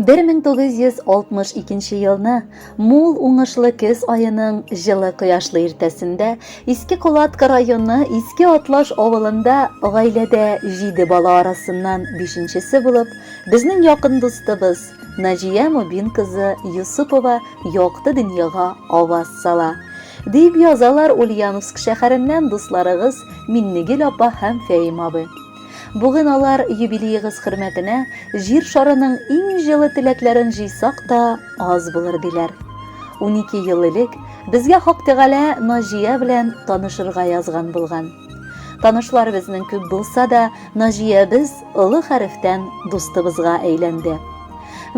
1962 елны мул уңышлы көз айының жылы кояшлы иртәсендә Иске Кулатка районы Иске Атлаш авылында гаиләдә 7 бала арасыннан 5-нчесе булып, безнең якын дустыбыз Наҗия Мубин кызы Юсупова якты дөньяга аваз сала. Дип язалар Ульяновск шәһәреннән дусларыгыз Миннегөл апа һәм Фәим абый. Бүген алар юбилейгыз хөрмәтенә җир шарының иң җылы теләкләрен җыйсак та аз булыр диләр. 12 ел элек безгә Хак Тәгалә Наҗия белән танышырга язган булган. Танышлар безнең күп булса да, Наҗия без олы хәрефтән дустыбызга әйләнде.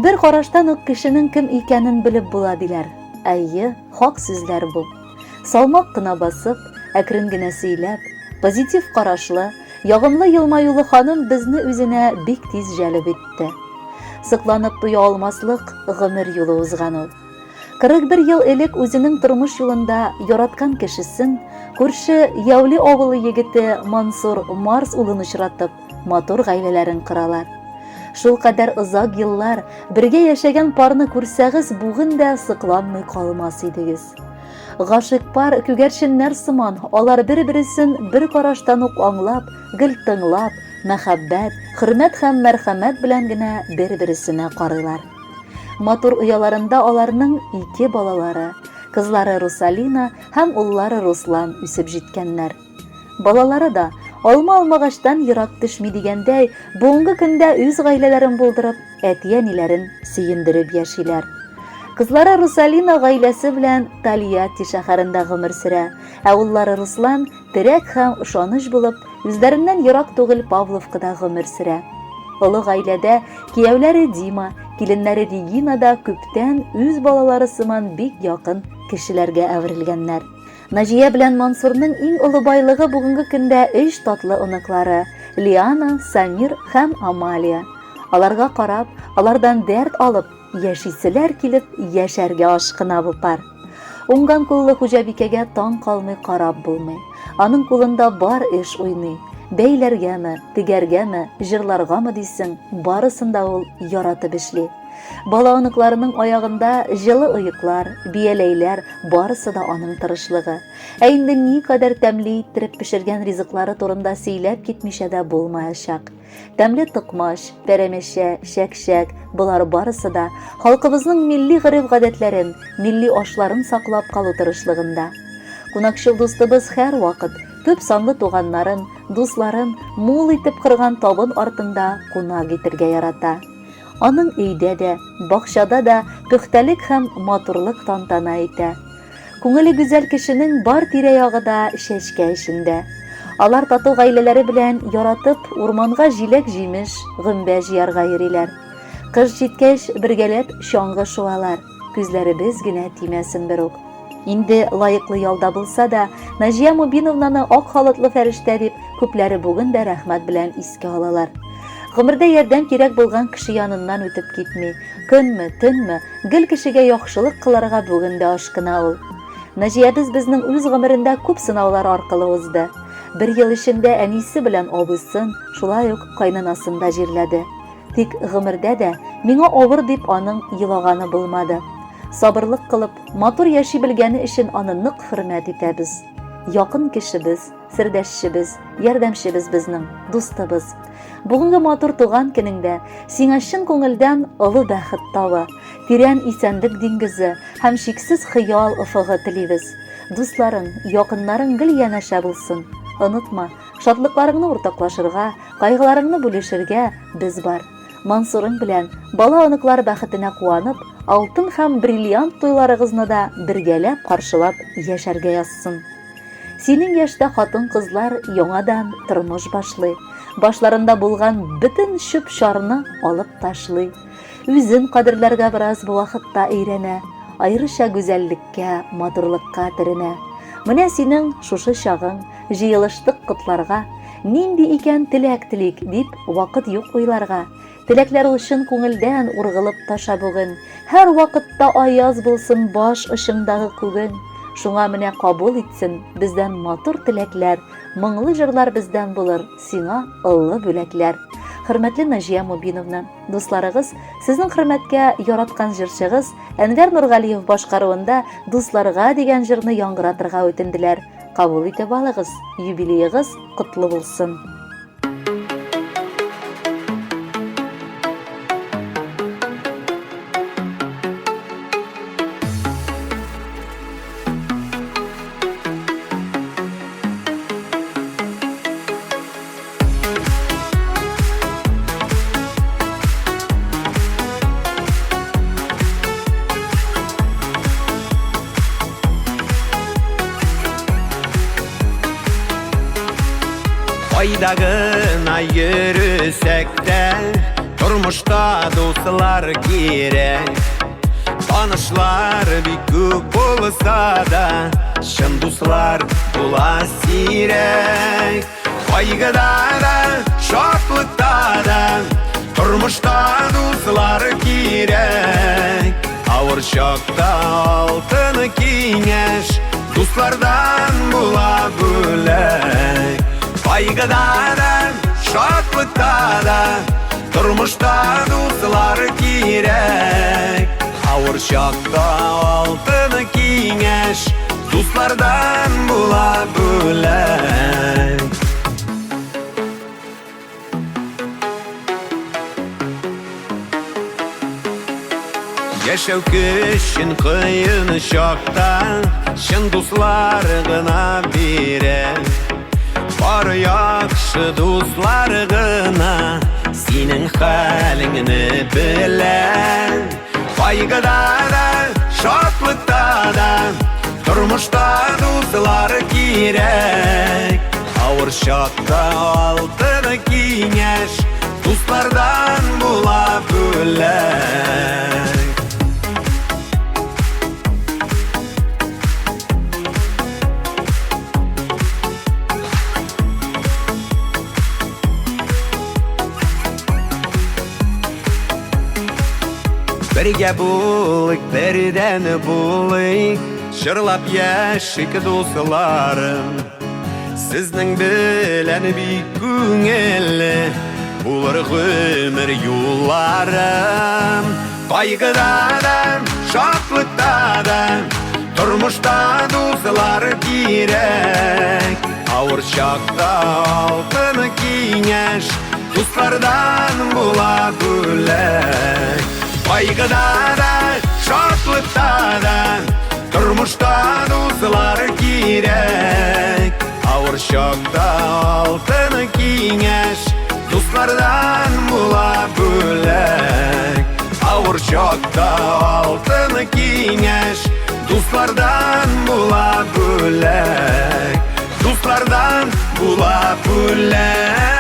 Бер караштан ук кешенең кем икәнен белеп була диләр. Әйе, хак сүзләр бу. Салмак кына басып, әкрен генә сөйләп, позитив карашлы, ягымлы елмаюлы ханым безне үзенә бик тиз җәлеп итте. Сыкланып туя алмаслык гомер юлы узган ул. 41 ел элек үзенең тормыш юлында яраткан кешесен, күрше Яули авылы егете Мансур Марс улын очратып, матур гаиләләрен коралар. Шул кадәр озак еллар бергә яшәгән парны күрсәгез, бүген дә сыкланмый калмас идегез. Гашык пар күгәрченнәр сыман, алар бер-берсен бер караштан ук аңлап, гел тыңлап, мәхәббәт, хөрмәт һәм мәрхәмәт белән генә бер-берсенә карыйлар. Матур уяларында аларның 2 балалары, кызлары Русалина һәм уллары Руслан үсеп җиткәннәр. Балалары да алма алмагачтан ерак төшми дигәндәй, бүгенге көндә үз гаиләләрен булдырып, әти-әниләрен сөендереп яшиләр. Кызлары Русалина гаиләсе белән Тольятти шәһәрендә гомер сөрә, ә уллары Руслан терәк һәм ышаныч булып, үзләреннән ерак түгел Павловкада гомер сөрә. Олы гаиләдә кияүләре Дима, киленнәре Регина да күптән үз балалары сыман бик якын кешеләргә әверелгәннәр. Наҗия белән Мансурның иң олы байлыгы бүгенге көндә 3 татлы оныклары Лиана, Самир һәм Амалия. Аларга карап, алардан дәрт алып, яшиселәр килеп, яшәргә ашкына бу пар. Уңган куллы хуҗабикәгә таң калмый карап булмый. Аның кулында бар эш уйный. Бәйләргәме, тегәргәме, җырларгамы дисең, барысын да ул яратып эшли. Бала оныкларының аягында җылы ыеклар, бияләйләр, барысы да аның тырышлыгы. Ә инде никадәр тәмле иттереп пешергән ризыклары турында сөйләп китмичә дә булмаячак. Тәмле тыкмаш, пәрәмәчә, шәкшәк, булар барысы да халкыбызның милли гореф-гадәтләрен, милли ашларын саклап калу тырышлыгында. Кунакчыл дустыбыз һәр вакыт күп санлы туганнарын, дусларын мул итеп кырган табын артында кунак итәргә ярата. Аның өйдә дә, бакчада да пөхтәлек һәм матурлык тантана итә. Күңеле гүзәл кешенең бар тирә-ягы да шәшкә эшендә. Алар тату гаиләләре белән яратып, урманга җиләк-җимеш, гөмбә җыярга йөриләр. Кыш җиткәч, бергәләп чаңгы шуалар. Күзләребез генә тимәсен бер үк. Инде лаеклы ялда булса да, Наҗия Мубиновнаны ак халатлы фәрештә дип күпләре бүген дә рәхмәт белән искә алалар. Гомердә ярдәм кирәк булган кеше яныннан үтеп китми. Көнме, төнме, гел кешегә яхшылык кыларга бүген дә ашкына ул. Наҗиябез безнең үз гомерендә күп сынаулар аркылы узды. 1 ел эчендә әнисе белән абысын, шулай ук кайнанасын да җирләде. Тик гомердә дә миңа авыр дип аның елаганы булмады. Сабырлык кылып, матур яши белгәне өчен аны нык хөрмәт итәбез. Якын кешебез, сердәшчебез, ярдәмчебез безнең, дустыбыз. Бүгенге матур туган көнеңдә сиңа чын күңелдән олы бәхет тавы, тирән исәнлек диңгезе һәм шиксез хыял офыгы телибез. Дусларың, якыннарың гел янәшә булсын. Онытма, шатлыкларыңны уртаклашырга, кайгыларыңны бүлешергә без бар. Мансурың белән бала оныклар бәхетенә куанып, алтын һәм бриллиант туйларыгызны да бергәләп каршылап яшәргә язсын. Синең яшьтә хатын-кызлар яңадан тормыш башлый. Башларында булган бөтен шөп шарны алып ташлый. Үзен кадерләргә бераз бу вакытта өйрәнә. Айрыша гүзәллеккә, матурлыкка теренә. Менә синең шушы чагың җыелыштык котларга, нинди икән теләк телик дип вакыт юк уйларга. Теләкләр өчен күңелдән ургылып таша бүген. Һәр вакытта аяз булсын баш очыңдагы күгең. Шуңа менә кабул итсен бездән матур теләкләр, моңлы җырлар бездән булыр, сиңа олы бүләкләр. hürmetli Najiya Mubinovna. Dostlarıгыз, sizin hürmetke yaratkan jırçıгыз Enver Nurgaliyev başkaruunda dostlarıga degen jırny yangıratırga ötündiler. Kabul ete balığız, юбилейгыз kutlu bulsun. Aydagına yürüsek de turmuşta dostlar gerek. Tanışlar bir köp olsa da şın dostlar bula sirek. Kaygıda da şatlıkta da turmuşta dostlar gerek. Ağır şokta altını kengeş dostlardan bula bülek. Kaygıda da, şatlıkta da, turmuşta dostlar gerek. Ağır şokta altını kengeş dostlardan bula bülek. Yaşav kışın kıyın şokta, şın dostlar gına birek. Var yakşı dostlarına senin halini bilen. Kaygıda da, şatlıkta da, turmuşta dostlar gerek. Ağır şokta altını kengeş dostlardan bula bülek. Birge bulik, birden bulik, şırlap yaşık dostlarım. Sizning bilen bir köngeli bulur ömür yollarım. Kaygıda da, şatlıkta da, turmuşta dostlar gerek. Ağır şokta altını kengeş dostlardan bula bülek. Kaygıda da, şatlıkta da, turmuşta dostlar gerek. Ağır şokta altını kengeş dostlardan bula bülek. Ağır şokta altını kengeş dostlardan bula bülek. Dostlardan bula bülek.